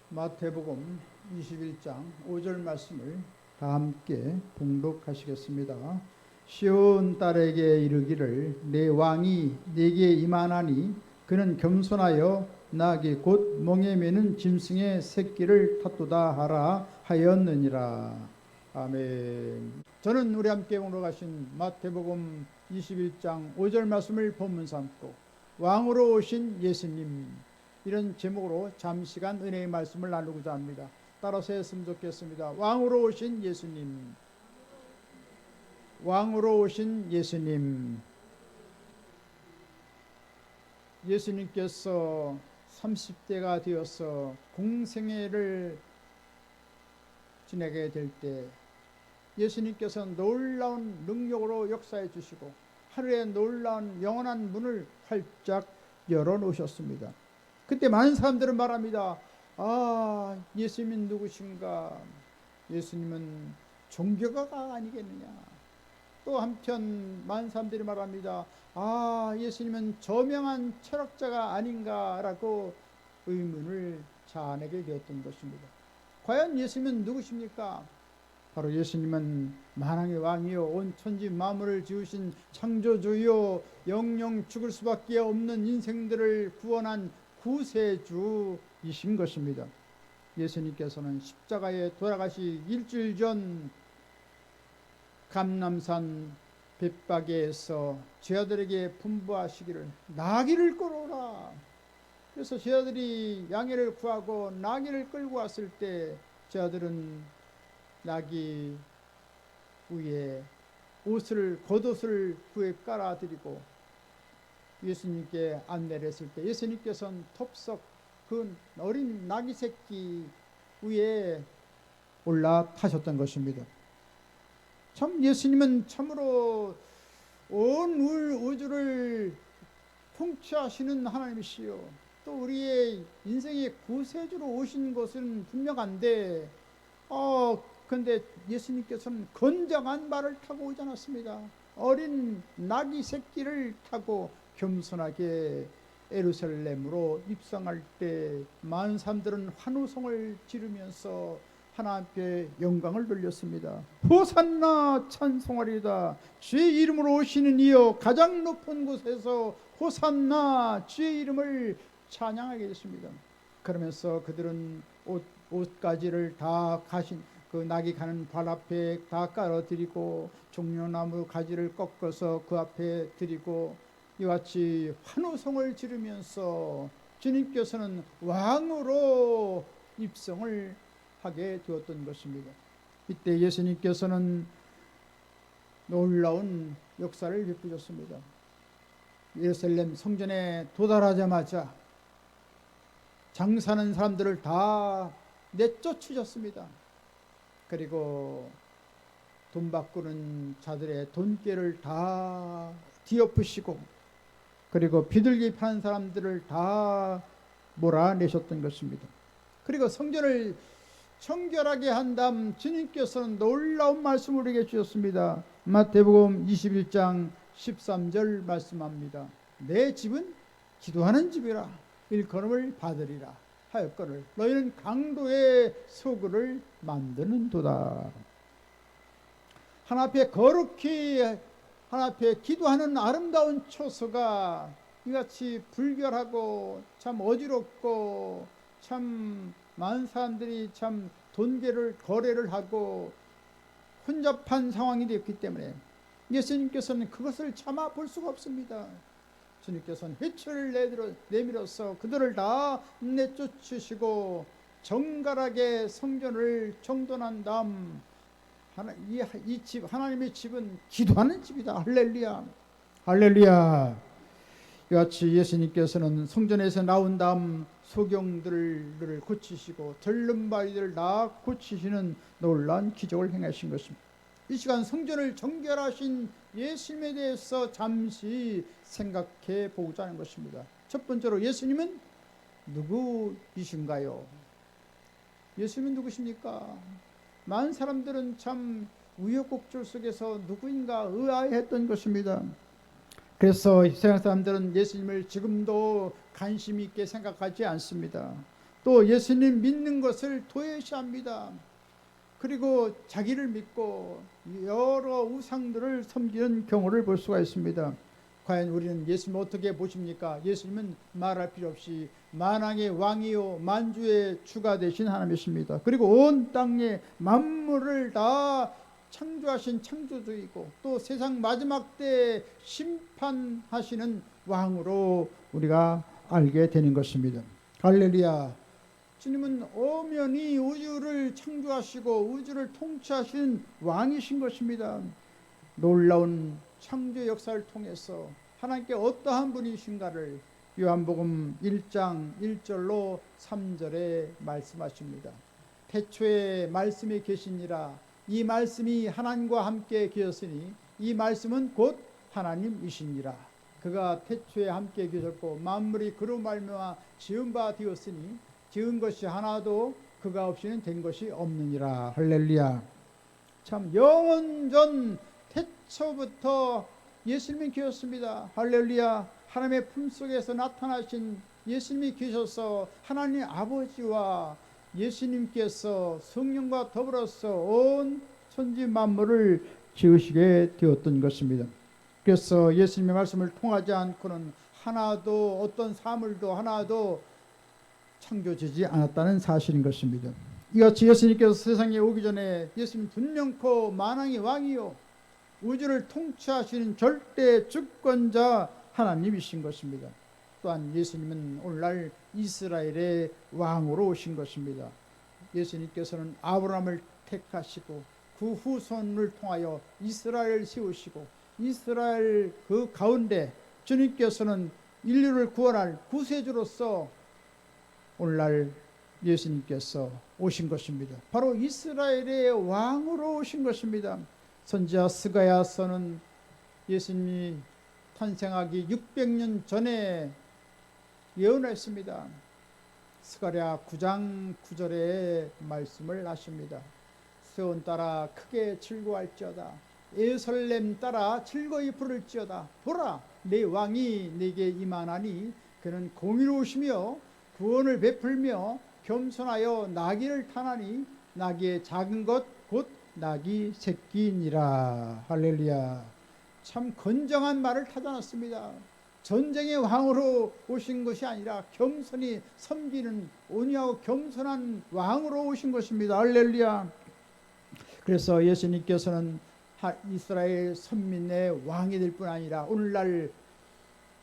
마태복음 21장 5절 말씀을 다 함께 봉독하시겠습니다. 시온 딸에게 이르기를 내 왕이 내게 임하나니 그는 겸손하여 나귀 곧 멍에 매는 짐승의 새끼를 탔도다 하라 하였느니라. 아멘. 저는 우리 함께 봉독하신 마태복음 21장 5절 말씀을 본문 삼고 왕으로 오신 예수님, 이런 제목으로 잠시간 은혜의 말씀을 나누고자 합니다. 따라서 했으면 좋겠습니다. 왕으로 오신 예수님, 왕으로 오신 예수님. 예수님께서 30대가 되어서 공생애를 지내게 될 때 예수님께서는 놀라운 능력으로 역사해 주시고 하늘에 놀라운 영원한 문을 활짝 열어놓으셨습니다. 그때 많은 사람들은 말합니다. 아, 예수님은 누구신가? 예수님은 종교가가 아니겠느냐? 또 한편 많은 사람들이 말합니다. 아, 예수님은 저명한 철학자가 아닌가라고 의문을 자아내게 되었던 것입니다. 과연 예수님은 누구십니까? 바로 예수님은 만왕의 왕이요 온 천지 만물을 지으신 창조주요 영영 죽을 수밖에 없는 인생들을 구원한 구세주이신 것입니다. 예수님께서는 십자가에 돌아가시 일주일 전 감람산 벳바게에서 제자들에게 분부하시기를 나귀를 끌어오라. 그래서 제자들이 양해를 구하고 나귀를 끌고 왔을 때 제자들은 나귀 위에 겉옷을 그에 깔아드리고 예수님께 안내를 했을 때 예수님께서는 톱석 그 어린 나귀 새끼 위에 올라타셨던 것입니다. 참 예수님은 참으로 온 우주를 통치하시는 하나님이시요 또 우리의 인생의 구세주로 오신 것은 분명한데 근데 예수님께서는 건장한 말을 타고 오지 않았습니다. 어린 나귀 새끼를 타고 겸손하게 예루살렘으로 입성할 때 많은 사람들은 환호성을 지르면서 하나님께 영광을 돌렸습니다. 호산나 찬송하리이다. 주의 이름으로 오시는 이여 가장 높은 곳에서 호산나 주의 이름을 찬양하게 됐습니다. 그러면서 그들은 옷가지를 다 가신 그 나귀 가는 발 앞에 다 깔아드리고 종려나무 가지를 꺾어서 그 앞에 드리고 이같이 환호성을 지르면서 주님께서는 왕으로 입성을 하게 되었던 것입니다. 이때 예수님께서는 놀라운 역사를 베푸셨습니다. 예루살렘 성전에 도달하자마자 장사하는 사람들을 다 내쫓으셨습니다. 그리고 돈 바꾸는 자들의 돈깨를 다 뒤엎으시고 그리고 비둘기 파는 사람들을 다 몰아내셨던 것입니다. 그리고 성전을 청결하게 한 다음 주님께서는 놀라운 말씀을 우리에게 주셨습니다. 마태복음 21장 13절 말씀합니다. 내 집은 기도하는 집이라 일컬음을 받으리라 하였거늘 너희는 강도의 소굴을 만드는도다. 하나님 앞에 거룩히 하나님 앞에 기도하는 아름다운 처소가 이같이 불결하고 참 어지럽고 참 많은 사람들이 참 돈계를 거래를 하고 혼잡한 상황이 되었기 때문에 예수님께서는 그것을 참아 볼 수가 없습니다. 주님께서는 회초를 내밀어서 그들을 다 내쫓으시고 정갈하게 성전을 정돈한 다음 이 집 하나님의 집은 기도하는 집이다. 할렐루야, 할렐루야. 이같이 예수님께서는 성전에서 나온 다음 소경들을 고치시고 절름발이들을 다 고치시는 놀라운 기적을 행하신 것입니다. 이 시간 성전을 정결하신 예수님에 대해서 잠시 생각해 보고자 하는 것입니다. 첫 번째로 예수님은 누구이신가요? 예수님은 누구십니까? 많은 사람들은 참 우여곡절 속에서 누구인가 의아해했던 것입니다. 그래서 세상 사람들은 예수님을 지금도 관심 있게 생각하지 않습니다. 또 예수님 믿는 것을 도외시합니다. 그리고 자기를 믿고 여러 우상들을 섬기는 경우를 볼 수가 있습니다. 과연 우리는 예수님 어떻게 보십니까? 예수님은 말할 필요 없이 만왕의 왕이요 만주의 주가 되신 하나님이십니다. 그리고 온 땅의 만물을 다 창조하신 창조주이고 또 세상 마지막 때 심판하시는 왕으로 우리가 알게 되는 것입니다. 할렐루야. 주님은 엄연히 우주를 창조하시고 우주를 통치하신 왕이신 것입니다. 놀라운 창조 역사를 통해서 하나님께 어떠한 분이신가를 요한복음 1장 1절로 3절에 말씀하십니다. 태초에 말씀이 계시니라. 이 말씀이 하나님과 함께 계셨으니 이 말씀은 곧 하나님이시니라. 그가 태초에 함께 계셨고 만물이 그로 말미암아 지은 바 되었으니 지은 것이 하나도 그가 없이는 된 것이 없느니라. 할렐루야. 참 영원전 태초부터 예수님이 계셨습니다. 할렐루야. 하나님의 품속에서 나타나신 예수님이 계셔서 하나님 아버지와 예수님께서 성령과 더불어서 온 천지 만물을 지으시게 되었던 것입니다. 그래서 예수님의 말씀을 통하지 않고는 하나도 어떤 사물도 하나도 창조되지 않았다는 사실인 것입니다. 이같이 예수님께서 세상에 오기 전에 예수님 분명코 만왕의 왕이요 우주를 통치하시는 절대 주권자 하나님이신 것입니다. 또한 예수님은 오늘날 이스라엘의 왕으로 오신 것입니다. 예수님께서는 아브라함을 택하시고 그 후손을 통하여 이스라엘을 세우시고 이스라엘 그 가운데 주님께서는 인류를 구원할 구세주로서 오늘날 예수님께서 오신 것입니다. 바로 이스라엘의 왕으로 오신 것입니다. 선지자 스가랴서는 예수님이 탄생하기 600년 전에 예언했습니다. 스가랴 9장 9절의 말씀을 하십니다. 스온 따라 크게 즐거워할지어다. 예루살렘 따라 즐거이 부를지어다. 보라, 내 왕이 내게 임하나니 그는 공의로우시며 구원을 베풀며 겸손하여 나귀를 타나니 나귀의 작은 것 곧 나귀 새끼니라. 할렐루야. 참 건정한 말을 타지 않았습니다. 전쟁의 왕으로 오신 것이 아니라 겸손히 섬기는 온유하고 겸손한 왕으로 오신 것입니다. 할렐루야. 그래서 예수님께서는 이스라엘 선민의 왕이 될 뿐 아니라 오늘날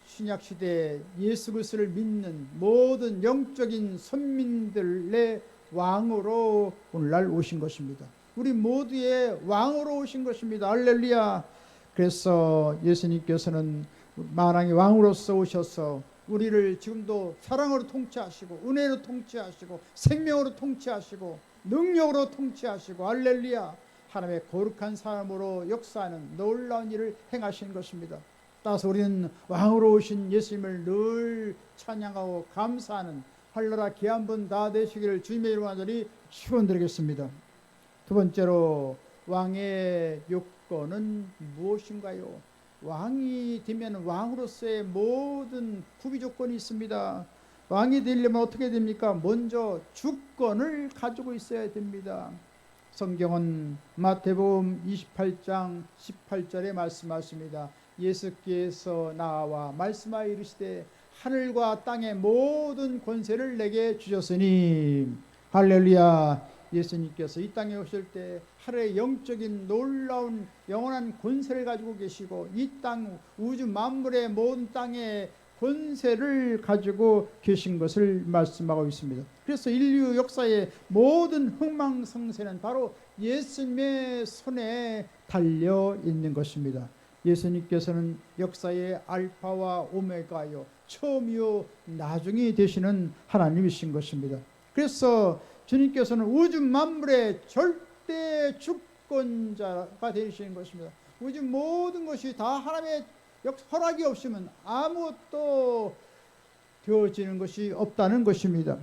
신약시대에 예수 그리스도를 믿는 모든 영적인 선민들의 왕으로 오늘날 오신 것입니다. 우리 모두의 왕으로 오신 것입니다. 할렐루야. 그래서 예수님께서는 만왕의 왕으로서 오셔서 우리를 지금도 사랑으로 통치하시고 은혜로 통치하시고 생명으로 통치하시고 능력으로 통치하시고 할렐루야. 하나님의 거룩한 사람으로 역사하는 놀라운 일을 행하신 것입니다. 따라서 우리는 왕으로 오신 예수님을 늘 찬양하고 감사하는 할례라 귀한 분 다 되시기를 주님의 이름으로 간절히 축원드리겠습니다. 두 번째로 왕의 요건은 무엇인가요? 왕이 되면 왕으로서의 모든 구비 조건이 있습니다. 왕이 되려면 어떻게 됩니까? 먼저 주권을 가지고 있어야 됩니다. 성경은 마태복음 28장 18절에 말씀하십니다. 예수께서 나와 말씀하여 이르시되 하늘과 땅의 모든 권세를 내게 주셨으니. 할렐루야. 예수님께서 이 땅에 오실 때 하늘의 영적인 놀라운 영원한 권세를 가지고 계시고 이 땅 우주 만물의 모든 땅의 권세를 가지고 계신 것을 말씀하고 있습니다. 그래서 인류 역사의 모든 흥망성쇠는 바로 예수님의 손에 달려 있는 것입니다. 예수님께서는 역사의 알파와 오메가요 처음이요 나중이 되시는 하나님이신 것입니다. 그래서 주님께서는 우주 만물의 절대 주권자가 되시는 것입니다. 우주 모든 것이 다 하나님의 허락이 없으면 아무것도 되어지는 것이 없다는 것입니다.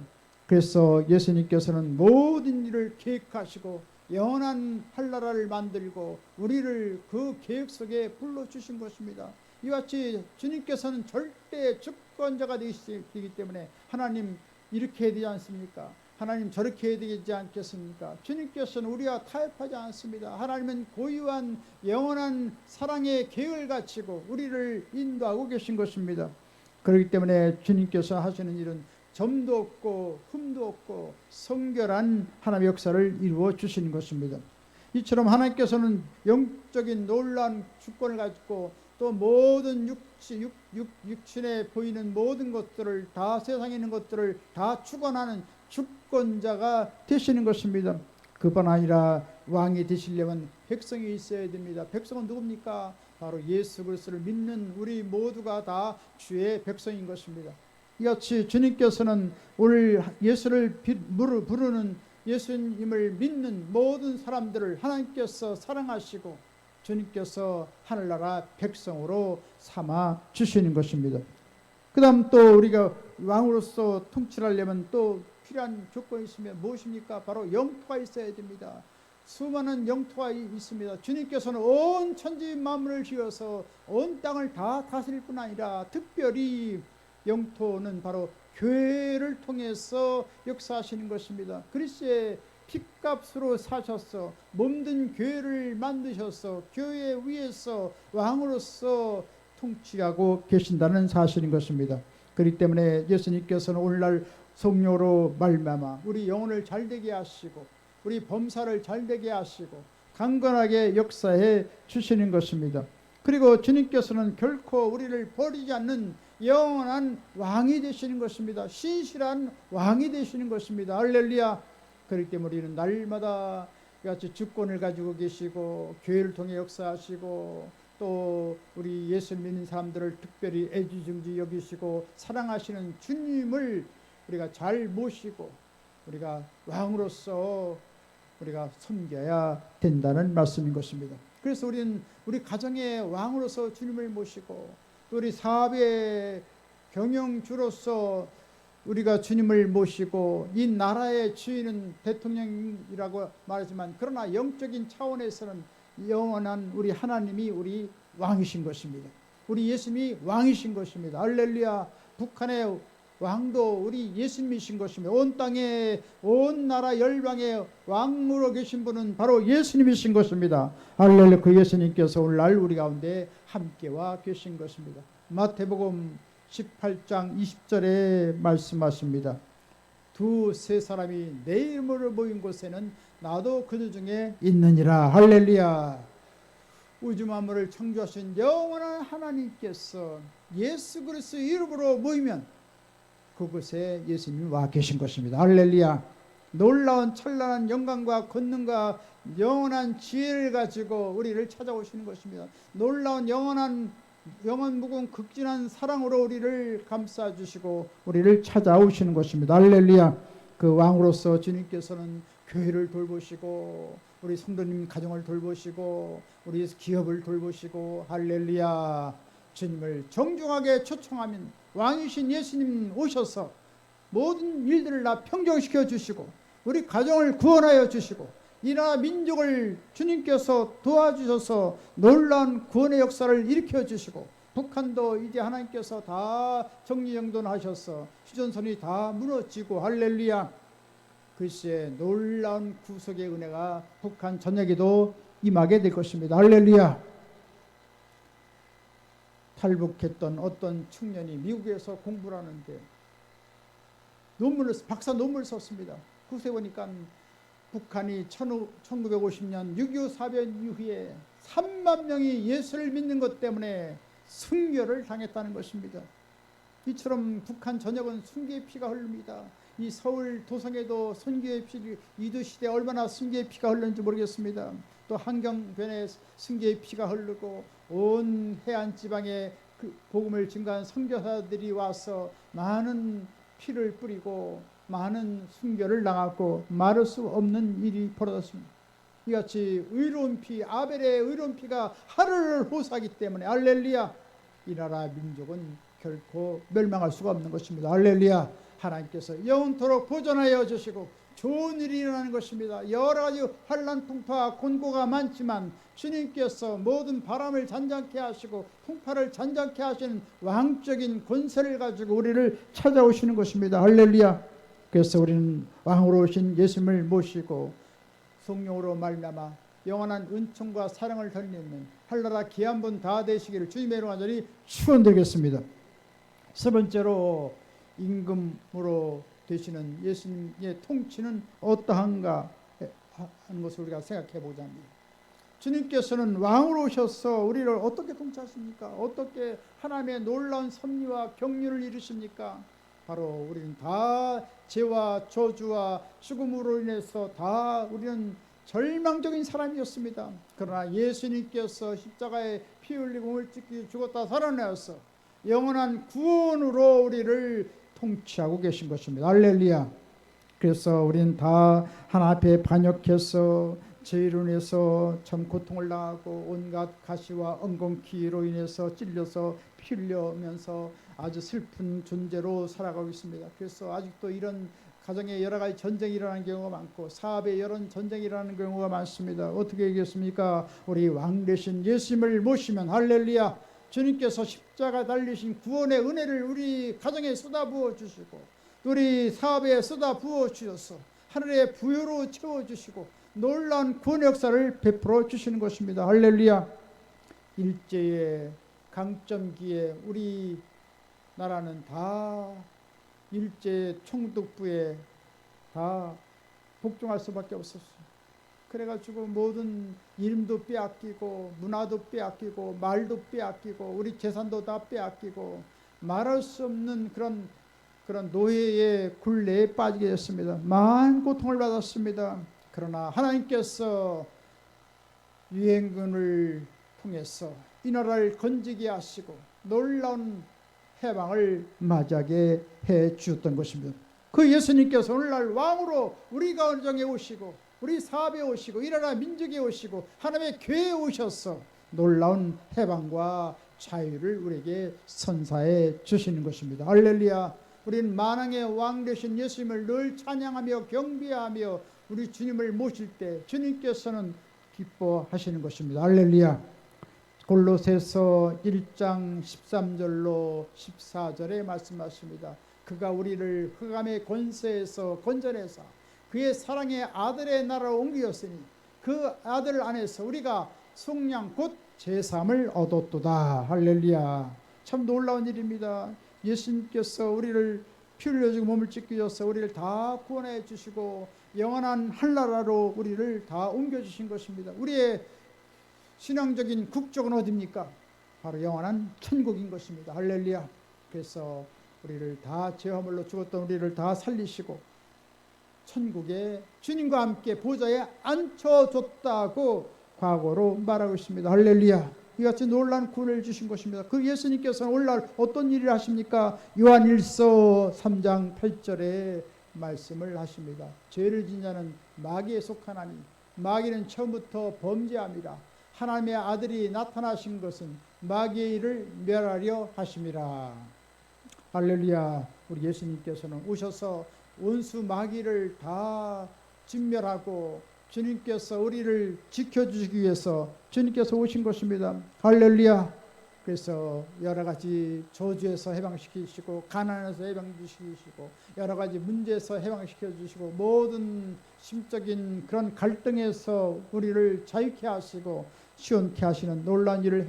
그래서 예수님께서는 모든 일을 계획하시고 영원한 한나라를 만들고 우리를 그 계획 속에 불러주신 것입니다. 이같이 주님께서는 절대 주권자가 되시기 때문에 하나님 이렇게 해야 되지 않습니까? 하나님 저렇게 해야 되지 않겠습니까? 주님께서는 우리와 타협하지 않습니다. 하나님은 고유한 영원한 사랑의 계획을 갖추고 우리를 인도하고 계신 것입니다. 그렇기 때문에 주님께서 하시는 일은 점도 없고 흠도 없고 성결한 하나님의 역사를 이루어 주시는 것입니다. 이처럼 하나님께서는 영적인 놀라운 주권을 가지고 또 모든 육신에 보이는 모든 것들을 다, 세상에 있는 것들을 다 주관하는 주권자가 되시는 것입니다. 그뿐 아니라 왕이 되시려면 백성이 있어야 됩니다. 백성은 누굽니까? 바로 예수 그리스도를 믿는 우리 모두가 다 주의 백성인 것입니다. 이같이 주님께서는 오늘 예수를 부르는 예수님을 믿는 모든 사람들을 하나님께서 사랑하시고 주님께서 하늘나라 백성으로 삼아 주시는 것입니다. 그 다음 또 우리가 왕으로서 통치하려면 또 필요한 조건이 있으면 무엇입니까? 바로 영토가 있어야 됩니다. 수많은 영토가 있습니다. 주님께서는 온 천지 만물을 지어서 온 땅을 다 다스릴 뿐 아니라 특별히 영토는 바로 교회를 통해서 역사하시는 것입니다. 그리스도의 핏값으로 사셔서 몸든 교회를 만드셔서 교회 위에서 왕으로서 통치하고 계신다는 사실인 것입니다. 그렇기 때문에 예수님께서는 오늘날 성령으로 말미암아 우리 영혼을 잘되게 하시고 우리 범사를 잘되게 하시고 강건하게 역사해 주시는 것입니다. 그리고 주님께서는 결코 우리를 버리지 않는 영원한 왕이 되시는 것입니다. 신실한 왕이 되시는 것입니다. 할렐루야. 그렇기 때문에 우리는 날마다 같이 주권을 가지고 계시고 교회를 통해 역사하시고 또 우리 예수 믿는 사람들을 특별히 애지중지 여기시고 사랑하시는 주님을 우리가 잘 모시고 우리가 왕으로서 우리가 섬겨야 된다는 말씀인 것입니다. 그래서 우리는 우리 가정의 왕으로서 주님을 모시고 또 우리 사업의 경영주로서 우리가 주님을 모시고 이 나라의 주인은 대통령이라고 말하지만 그러나 영적인 차원에서는 영원한 우리 하나님이 우리 왕이신 것입니다. 우리 예수님이 왕이신 것입니다. 할렐루야. 북한의 왕도 우리 예수님이신 것입니다. 온 땅에 온 나라 열방의 왕으로 계신 분은 바로 예수님이신 것입니다. 할렐루야. 그 예수님께서 오늘날 우리 가운데 함께와 계신 것입니다. 마태복음 18장 20절에 말씀하십니다. 두세 사람이 내 이름으로 모인 곳에는 나도 그들 중에 있느니라. 할렐루야. 우주 만물을 창조하신 영원한 하나님께서 예수 그리스도 이름으로 모이면 그곳에 예수님이 와 계신 것입니다. 할렐루야. 놀라운 찬란한 영광과 권능과 영원한 지혜를 가지고 우리를 찾아오시는 것입니다. 놀라운 영원 무궁 극진한 사랑으로 우리를 감싸주시고 우리를 찾아오시는 것입니다. 할렐루야. 그 왕으로서 주님께서는 교회를 돌보시고 우리 성도님 가정을 돌보시고 우리 기업을 돌보시고 할렐루야. 주님을 정중하게 초청하면 왕이신 예수님 오셔서 모든 일들을 다 평정시켜 주시고 우리 가정을 구원하여 주시고 이 나라 민족을 주님께서 도와주셔서 놀라운 구원의 역사를 일으켜 주시고 북한도 이제 하나님께서 다 정리정돈하셔서 휴전선이 다 무너지고 할렐루야. 글쎄 놀라운 구속의 은혜가 북한 전역에도 임하게 될 것입니다. 할렐루야. 탈북했던 어떤 청년이 미국에서 공부를 하는데 박사 논문을 썼습니다. 그새 보니까 북한이 1950년 6.25 사변 이후에 3만 명이 예수를 믿는 것 때문에 순교를 당했다는 것입니다. 이처럼 북한 전역은 순교의 피가 흐릅니다. 이 서울 도성에도 순교의 피, 이두시대에 얼마나 순교의 피가 흐르는지 모르겠습니다. 또 한경변에 순교의 피가 흐르고 온 해안 지방에 그 복음을 증거한 선교사들이 와서 많은 피를 뿌리고 많은 순교를 당하고 말할 수 없는 일이 벌어졌습니다. 이같이 의로운 피, 아벨의 의로운 피가 하늘을 호소하기 때문에 할렐루야. 이 나라 민족은 결코 멸망할 수가 없는 것입니다. 할렐루야. 하나님께서 영원토록 보존하여 주시고 좋은 일이 일어나는 것입니다. 여러 가지 환난 풍파 곤고가 많지만 주님께서 모든 바람을 잔잔케 하시고 풍파를 잔잔케 하시는 왕적인 권세를 가지고 우리를 찾아오시는 것입니다. 할렐루야. 그래서 우리는 왕으로 오신 예수님을 모시고 성령으로 말미암아 영원한 은총과 사랑을 덧입는 한나라 귀한 분 다 되시기를 주님의 이름으로 간절히 축원드리겠습니다. 세 번째로 임금으로 되시는 예수님의 통치는 어떠한가 하는 것을 우리가 생각해 보자 합니다. 주님께서는 왕으로 오셔서 우리를 어떻게 통치하십니까? 어떻게 하나님의 놀라운 섭리와 경륜을 이루십니까? 바로 우리는 다 죄와 저주와 죽음으로 인해서 다 우리는 절망적인 사람이었습니다. 그러나 예수님께서 십자가에 피 흘리고 몸을 찢기 죽었다 살아나서 영원한 구원으로 우리를 통치하고 계신 것입니다. 할렐루야. 그래서 우리는 다 하나 앞에 반역해서 죄로 인해서 참 고통을 당하고 온갖 가시와 엉겅퀴로 인해서 찔려서 피 흘려면서 아주 슬픈 존재로 살아가고 있습니다. 그래서 아직도 이런 가정에 여러 가지 전쟁이 일어나는 경우가 많고 사업에 여러 전쟁이 일어나는 경우가 많습니다. 어떻게 얘기했습니까? 우리 왕 되신 예수님을 모시면 할렐루야, 주님께서 십자가 달리신 구원의 은혜를 우리 가정에 쏟아부어 주시고 우리 사업에 쏟아부어 주셔서 하늘의 부여로 채워주시고 놀라운 구원의 역사를 베풀어 주시는 것입니다. 할렐루야. 일제의 강점기에 우리 나라는 다 일제 총독부에 다 복종할 수밖에 없었어요. 그래가지고 모든 이름도 빼앗기고 문화도 빼앗기고 말도 빼앗기고 우리 재산도 다 빼앗기고 말할 수 없는 그런 노예의 굴레에 빠지게 됐습니다. 많은 고통을 받았습니다. 그러나 하나님께서 유행군을 통해서 이 나라를 건지게 하시고 놀라운 해방을 맞이하게 해 주셨던 것입니다. 그 예수님께서 오늘날 왕으로 우리 가정에 오시고 우리 사업에 오시고 이 나라 민족에 오시고 하나님의 교회에 오셔서 놀라운 해방과 자유를 우리에게 선사해 주시는 것입니다. 할렐루야. 우리는 만왕의 왕 되신 예수님을 늘 찬양하며 경배하며 우리 주님을 모실 때 주님께서는 기뻐하시는 것입니다. 할렐루야. 골로새서 1장 13절로 14절에 말씀하십니다. 그가 우리를 흑암의 권세에서 건져내사 그의 사랑의 아들의 나라로 옮기었으니 그 아들 안에서 우리가 속량 곧 제삼을 얻었도다. 할렐루야. 참 놀라운 일입니다. 예수님께서 우리를 피 흘려주고 몸을 찢기셔서 우리를 다 구원해 주시고 영원한 한나라로 우리를 다 옮겨주신 것입니다. 우리의 신앙적인 국적은 어디입니까? 바로 영원한 천국인 것입니다. 할렐루야. 그래서 우리를 다 죄화물로 죽었던 우리를 다 살리시고 천국에 주님과 함께 보좌에 앉혀줬다고 과거로 말하고 있습니다. 할렐루야. 이같이 놀라운 구원을 주신 것입니다. 그 예수님께서는 오늘날 어떤 일을 하십니까? 요한일서 3장 8절에 말씀을 하십니다. 죄를 지은 자는 마귀에 속하나니 마귀는 처음부터 범죄함이라. 하나님의 아들이 나타나신 것은 마귀의 일을 멸하려 하심이라. 할렐루야. 우리 예수님께서는 오셔서 원수 마귀를 다 진멸하고 주님께서 우리를 지켜주시기 위해서 주님께서 오신 것입니다. 할렐루야. 그래서 여러 가지 저주에서 해방시키시고 가난에서 해방시키시고 여러 가지 문제에서 해방시켜주시고 모든 심적인 그런 갈등에서 우리를 자유케 하시고 시원케 하시는 놀라운 일을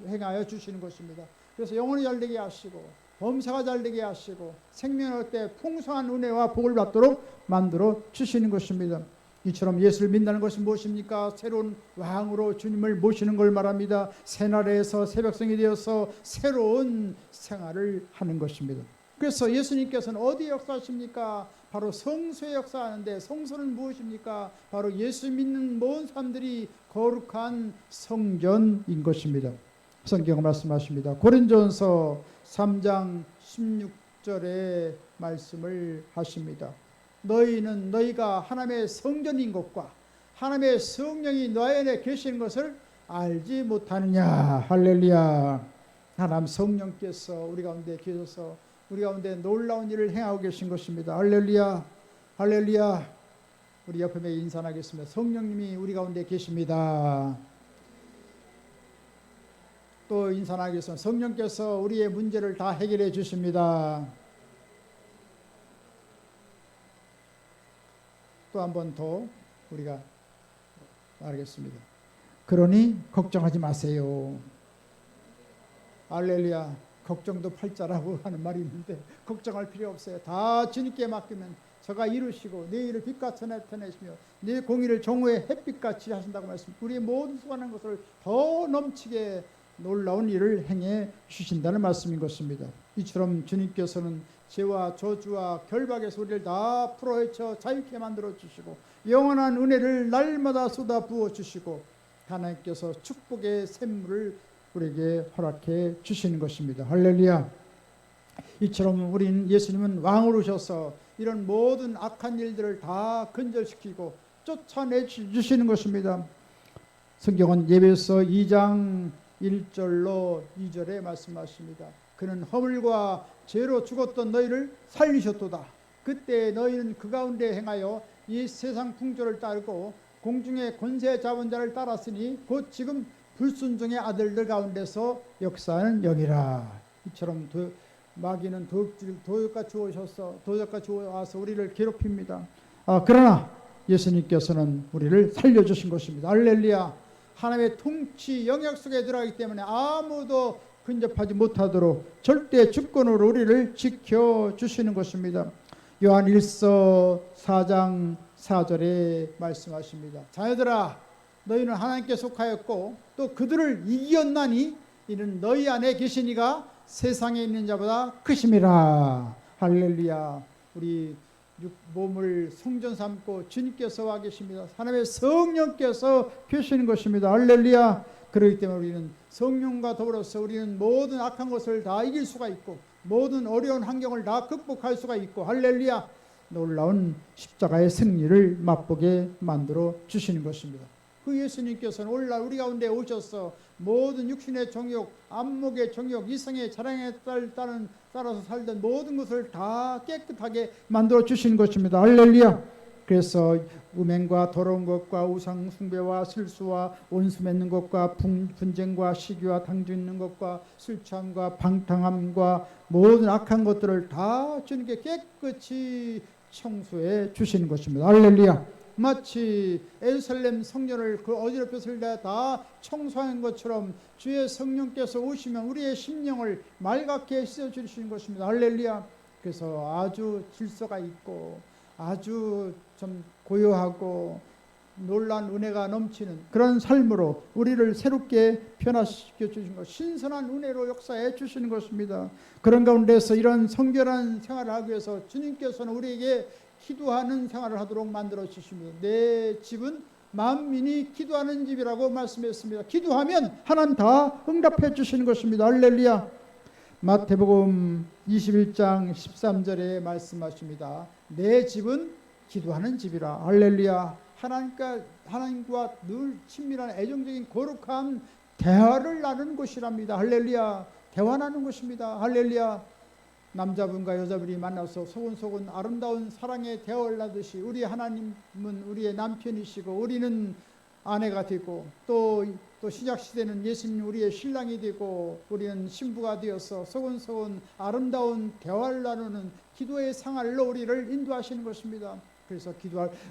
행하여 주시는 것입니다. 그래서 영혼이 잘되게 하시고 범사가 잘되게 하시고 생명을 때 풍성한 은혜와 복을 받도록 만들어 주시는 것입니다. 이처럼 예수를 믿는 것이 무엇입니까? 새로운 왕으로 주님을 모시는 걸 말합니다. 새나라에서 새 백성이 되어서 새로운 생활을 하는 것입니다. 그래서 예수님께서는 어디 역사하십니까? 바로 성소에 역사하는데 성소는 무엇입니까? 바로 예수 믿는 모든 사람들이 거룩한 성전인 것입니다. 성경 말씀하십니다. 고린도전서 3장 16절에 말씀을 하십니다. 너희는 너희가 하나님의 성전인 것과 하나님의 성령이 너희 안에 계시는 것을 알지 못하느냐. 할렐루야. 하나님 성령께서 우리 가운데 계셔서 우리 가운데 놀라운 일을 행하고 계신 것입니다. 할렐루야. 할렐루야. 우리 옆에 인사하겠습니다. 성령님이 우리 가운데 계십니다. 또 인사하겠습니다. 성령께서 우리의 문제를 다 해결해 주십니다. 또 한 번 더 우리가 말하겠습니다. 그러니 걱정하지 마세요. 할렐루야. 걱정도 팔자라고 하는 말이 있는데 걱정할 필요 없어요. 다 주님께 맡기면 저가 이루시고 내 일을 빛같이 나타내시며 내 공의를 정오의 햇빛같이 하신다고 말씀. 우리의 모든 수고하는 것을 더 넘치게 놀라운 일을 행해 주신다는 말씀인 것입니다. 이처럼 주님께서는 죄와 저주와 결박에서 우리를 다 풀어헤쳐 자유케 만들어 주시고 영원한 은혜를 날마다 쏟아 부어 주시고 하나님께서 축복의 샘물을 우리에게 허락해 주시는 것입니다. 할렐루야. 이처럼 우리는 예수님은 왕으로 오셔서 이런 모든 악한 일들을 다 근절시키고 쫓아내 주시는 것입니다. 성경은 에베소 2장 1절로 2절에 말씀하십니다. 그는 허물과 죄로 죽었던 너희를 살리셨도다. 그때 너희는 그 가운데 행하여 이 세상 풍조를 따르고 공중의 권세 잡은 자를 따랐으니 곧 지금 불순종의 아들들 가운데서 역사하는 영이라. 이처럼 마귀는 도적같이 와서 우리를 괴롭힙니다. 그러나 예수님께서는 우리를 살려주신 것입니다. 할렐루야. 하나님의 통치 영역 속에 들어가기 때문에 아무도 근접하지 못하도록 절대 주권으로 우리를 지켜주시는 것입니다. 요한 1서 4장 4절에 말씀하십니다. 자녀들아, 너희는 하나님께 속하였고 또 그들을 이기었나니 이는 너희 안에 계신 이가 세상에 있는 자보다 크심이라. 할렐루야. 우리 몸을 성전 삼고 주님께서 와 계십니다. 하나님의 성령께서 계시는 것입니다. 할렐루야. 그렇기 때문에 우리는 성령과 더불어서 우리는 모든 악한 것을 다 이길 수가 있고 모든 어려운 환경을 다 극복할 수가 있고 할렐루야. 놀라운 십자가의 승리를 맛보게 만들어 주시는 것입니다. 그 예수님께서는 오늘날 우리 가운데 오셔서 모든 육신의 정욕, 안목의 정욕, 이성의 자랑에 따라서 살던 모든 것을 다 깨끗하게 만들어 주시는 것입니다. 할렐루야. 그래서 음행과 더러운 것과 우상 숭배와 실수와 원수 맺는 것과 분쟁과 시기와 당주 있는 것과 술 취함과 방탕함과 모든 악한 것들을 다 주님께 깨끗이 청소해 주시는 것입니다. 할렐루야. 마치 예루살렘 성전을 그 어지럽혔을 때 다 청소한 것처럼 주의 성령께서 오시면 우리의 심령을 맑게 씻어주시는 것입니다. 할렐루야. 그래서 아주 질서가 있고 아주 좀 고요하고 놀란 은혜가 넘치는 그런 삶으로 우리를 새롭게 변화시켜 주신 것, 신선한 은혜로 역사해 주시는 것입니다. 그런 가운데서 이런 성결한 생활을 하기 위해서 주님께서는 우리에게 기도하는 생활을 하도록 만들어 주십니다. 내 집은 만민이 기도하는 집이라고 말씀했습니다. 기도하면 하나님 다 응답해 주시는 것입니다. 할렐루야. 마태복음 21장 13절에 말씀하십니다. 내 집은 기도하는 집이라. 할렐루야. 하나님과 늘 친밀한 애정적인 거룩한 대화를 나누는 곳이랍니다. 할렐루야. 대화 나누는 곳입니다. 할렐루야. 남자분과 여자분이 만나서 소곤소곤 아름다운 사랑의 대화를 나누듯이 우리 하나님은 우리의 남편이시고 우리는 아내가 되고 또 시작시대는 예수님 우리의 신랑이 되고 우리는 신부가 되어서 소곤소곤 아름다운 대화를 나누는 기도의 생활로 우리를 인도하시는 것입니다. 그래서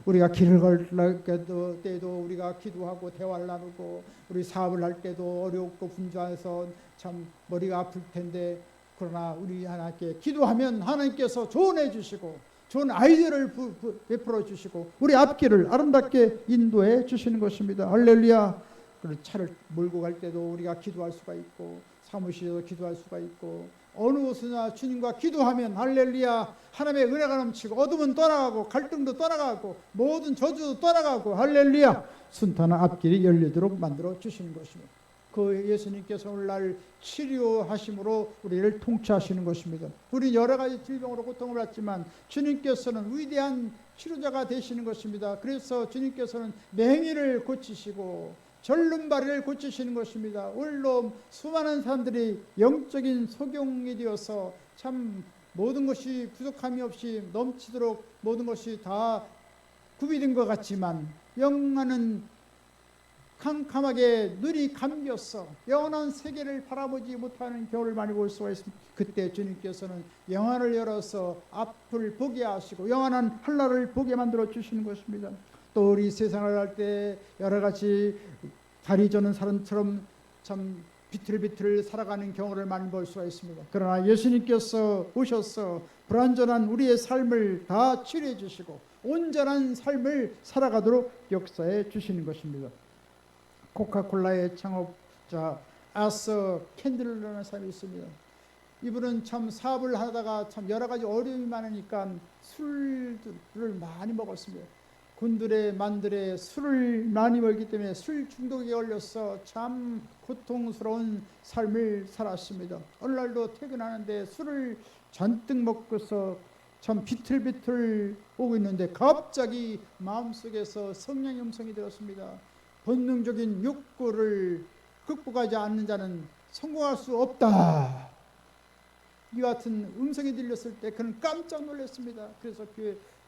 우리가 길을 걸 때도 우리가 기도하고 대화를 나누고 우리 사업을 할 때도 어렵고 분주해서 참 머리가 아플 텐데 그러나 우리 하나님께 기도하면 하나님께서 조언해 주시고 좋은 아이디어를 베풀어 주시고 우리 앞길을 아름답게 인도해 주시는 것입니다. 할렐루야. 그리고 차를 몰고 갈 때도 우리가 기도할 수가 있고 사무실에서 기도할 수가 있고 어느 곳이나 주님과 기도하면 할렐루야 하나님의 은혜가 넘치고 어둠은 떠나가고 갈등도 떠나가고 모든 저주도 떠나가고 할렐루야 순탄한 앞길이 열리도록 만들어 주시는 것입니다. 그 예수님께서 오늘날 치료하심으로 우리를 통치하시는 것입니다. 우리 여러 가지 질병으로 고통을 받지만 주님께서는 위대한 치료자가 되시는 것입니다. 그래서 주님께서는 맹인을 고치시고 절름발이를 고치시는 것입니다. 오늘도 수많은 사람들이 영적인 소경이 되어서 참 모든 것이 부족함이 없이 넘치도록 모든 것이 다 구비된 것 같지만 영하는 캄캄하게 눈이 감겼어 영원한 세계를 바라보지 못하는 겨울을 많이 볼 수가 있습니다. 그때 주님께서는 영안을 열어서 앞을 보게 하시고 영원한 한날을 보게 만들어 주시는 것입니다. 또 우리 세상을 할 때 여러 가지 다리 저는 사람처럼 참 비틀비틀 살아가는 경우를 많이 볼 수가 있습니다. 그러나 예수님께서 오셔서 불완전한 우리의 삶을 다 치료해 주시고 온전한 삶을 살아가도록 역사해 주시는 것입니다. 코카콜라의 창업자 아서 캔들러라는 사람이 있습니다. 이분은 참 사업을 하다가 참 여러 가지 어려움이 많으니까 술을 많이 먹었습니다. 군들에 만들에 술을 많이 먹기 때문에 술 중독에 걸려서 참 고통스러운 삶을 살았습니다. 어느 날도 퇴근하는데 술을 잔뜩 먹고서 참 비틀비틀 오고 있는데 갑자기 마음속에서 성령의 음성이 들었습니다. 본능적인 욕구를 극복하지 않는 자는 성공할 수 없다. 이 같은 음성이 들렸을 때 그는 깜짝 놀랐습니다. 그래서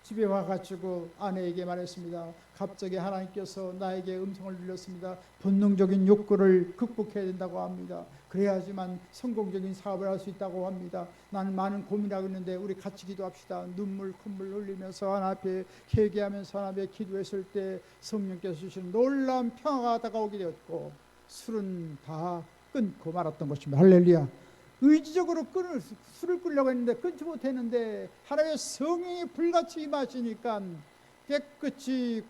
집에 와가지고 아내에게 말했습니다. 갑자기 하나님께서 나에게 음성을 들렸습니다. 본능적인 욕구를 극복해야 된다고 합니다. 그래야지만 성공적인 사업을 할 수 있다고 합니다. 나는 많은 고민하고 있는데 우리 같이 기도합시다. 눈물 콧물 흘리면서 하나님 앞에 회개하면서 하나님 앞에 기도했을 때 성령께서 주신 놀라운 평화가 다가오게 되었고 술은 다 끊고 말았던 것입니다. 할렐루야. 의지적으로 술을 끊으려고 했는데 끊지 못했는데 하나님의 성령이 불같이 임하시니까 깨끗이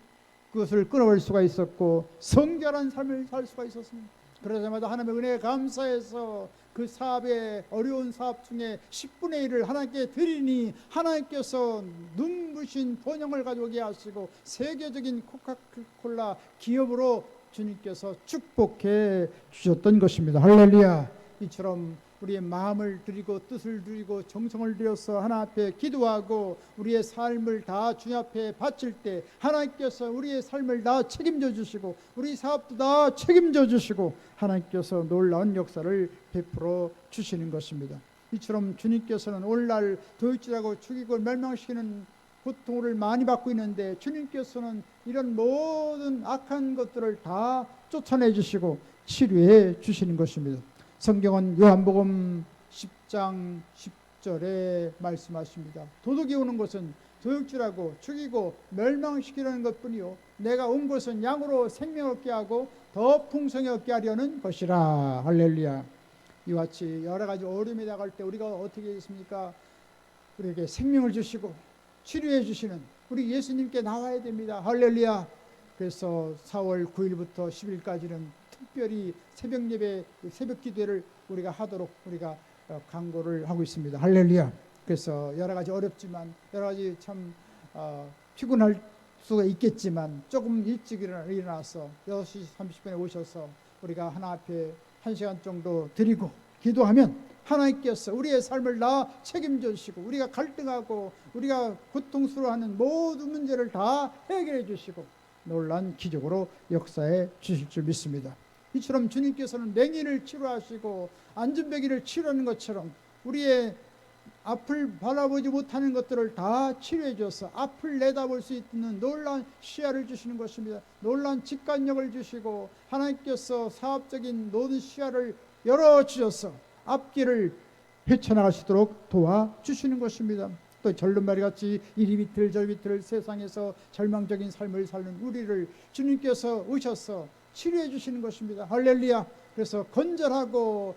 그것을 끊어버릴 수가 있었고 성결한 삶을 살 수가 있었습니다. 그러자마자 하나님의 은혜에 감사해서 그 사업의 어려운 사업 중에 10분의 1을 하나님께 드리니 하나님께서 눈부신 번영을 가져오게 하시고 세계적인 코카콜라 기업으로 주님께서 축복해 주셨던 것입니다. 할렐루야. 이처럼 우리의 마음을 드리고 뜻을 드리고 정성을 들여서 하나님 앞에 기도하고 우리의 삶을 다 주님 앞에 바칠 때 하나님께서 우리의 삶을 다 책임져 주시고 우리 사업도 다 책임져 주시고 하나님께서 놀라운 역사를 베풀어 주시는 것입니다. 이처럼 주님께서는 오늘날 도둑질하고 죽이고 멸망시키는 고통을 많이 받고 있는데 주님께서는 이런 모든 악한 것들을 다 쫓아내 주시고 치료해 주시는 것입니다. 성경은 요한복음 10장 10절에 말씀하십니다. 도둑이 오는 것은 도둑질하고 죽이고 멸망시키려는 것뿐이요 내가 온 것은 양으로 생명 얻게 하고 더 풍성히 얻게 하려는 것이라. 할렐루야. 이와 같이 여러 가지 어려움이 다가올 때 우리가 어떻게 했습니까? 우리에게 생명을 주시고 치료해 주시는 우리 예수님께 나와야 됩니다. 할렐루야. 그래서 4월 9일부터 10일까지는 특별히 새벽 예배, 새벽 기도를 우리가 하도록 우리가 강구를 하고 있습니다. 할렐루야. 그래서 여러 가지 어렵지만 여러 가지 참 피곤할 수가 있겠지만 조금 일찍 일어나서 6시 30분에 오셔서 우리가 하나 앞에 1시간 정도 드리고 기도하면 하나님께서 우리의 삶을 다 책임져 주시고 우리가 갈등하고 우리가 고통스러워하는 모든 문제를 다 해결해 주시고 놀라운 기적으로 역사해 주실 줄 믿습니다. 이처럼 주님께서는 맹인을 치료하시고 안전병이를 치료하는 것처럼 우리의 앞을 바라보지 못하는 것들을 다 치료해 주셔서 앞을 내다볼 수 있는 놀라운 시야를 주시는 것입니다. 놀라운 직관력을 주시고 하나님께서 사업적인 모든 시야를 열어주셔서 앞길을 헤쳐나갈 수 있도록 도와주시는 것입니다. 또 절름발이 같이 이리 비틀 저리 비틀 세상에서 절망적인 삶을 사는 우리를 주님께서 오셔서 치료해 주시는 것입니다. 할렐루야. 그래서 건전하고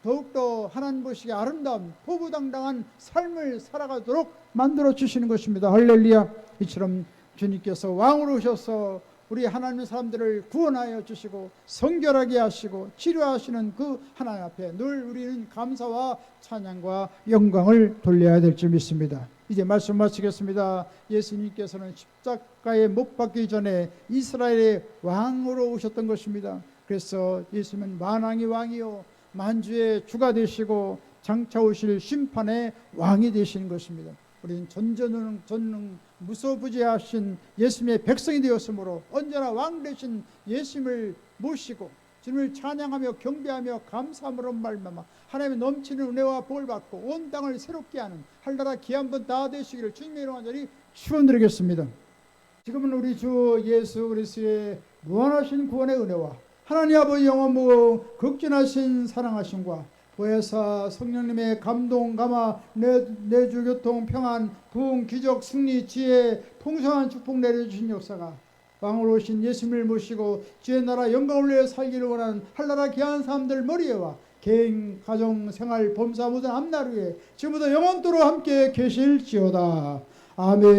더욱더 하나님 보시기에 아름다운 포부당당한 삶을 살아가도록 만들어 주시는 것입니다. 할렐루야. 이처럼 주님께서 왕으로 오셔서 우리 하나님의 사람들을 구원하여 주시고 성결하게 하시고 치료하시는 그 하나님 앞에 늘 우리는 감사와 찬양과 영광을 돌려야 될 줄 믿습니다. 이제 말씀 마치겠습니다. 예수님께서는 십자가에 못 박기 전에 이스라엘의 왕으로 오셨던 것입니다. 그래서 예수님은 만왕의 왕이요 만주의 주가 되시고 장차 오실 심판의 왕이 되시는 것입니다. 우리는 전능 무소부지하신 예수님의 백성이 되었으므로 언제나 왕 되신 예수님을 모시고 주님을 찬양하며 경배하며 감사함으로 말미암아 하나님의 넘치는 은혜와 복을 받고 온 땅을 새롭게 하는 한나라 기한번 다 되시기를 주님의 이름으로 간절히 축원드리겠습니다. 지금은 우리 주 예수 그리스도의 무한하신 구원의 은혜와 하나님 아버지 영원 무궁 극진하신 사랑하심과 보혜사 성령님의 감동 감화 내주 교통 평안 부흥 기적 승리 지혜 풍성한 축복 내려주신 역사가 왕으로 오신 예수님을 모시고 주의 나라 영광을 위해 살기를 원하는 한나라 귀한 사람들 머리에와 개인 가정 생활 범사 모든 앞날 위에 지금부터 영원토록 함께 계실지어다. 아멘.